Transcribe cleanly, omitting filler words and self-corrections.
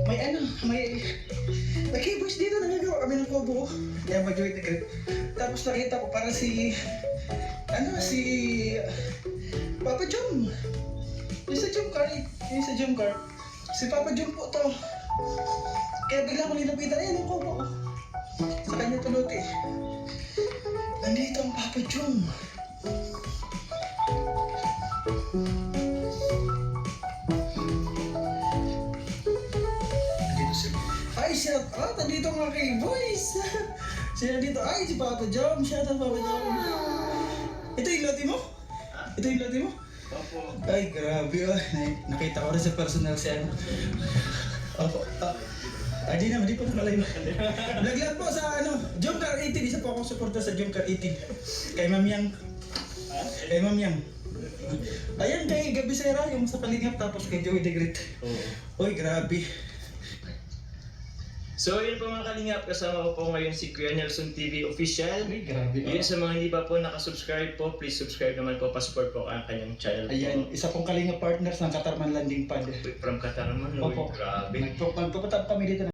may nag-keyboards dito, nagagawa kami ng kobo. Kaya mag-join the grip. Tapos nakita ko para si Papa Jom. Yung sa Jom car. Si Papa Jom po to. Kaya bigla ko nilapitan, ayan ang kobo. Sa kanya tuluti. Nandito ang Papa Jom. Ay, shout out! Nandito mga kay-boys! Siya nandito. Ay, si Papa Jom! Shout out, Papa Jom! Ito yung lote mo? Ito yung lote mo? Opo. Ay, grabe oh. Nakita ko rin sa personal siya. Opo. Di naman, di pa nakalayo. Vlog lang po sa Jomcar 18. Isa po akong suporta sa Jomcar 18. Kay Ma'am Yang. Kay Ma'am Yang. Ayan, kay Gabi Sera, yung sa Kalingap, tapos kay Joey the Great. Oo. Uy, grabe. So yun po mga kalingap, kasama ko po ngayon si Kuya Nelson TV Official. Uy, grabe. Yun sa mga hindi pa po nakasubscribe po, please subscribe naman po, pa-support po ang kanyang channel po. Ayan, isa pong Kalingap partners ng Katarman Landing Pad. From Qatar naman, Opo. grabe. Nagpuputap kami dito.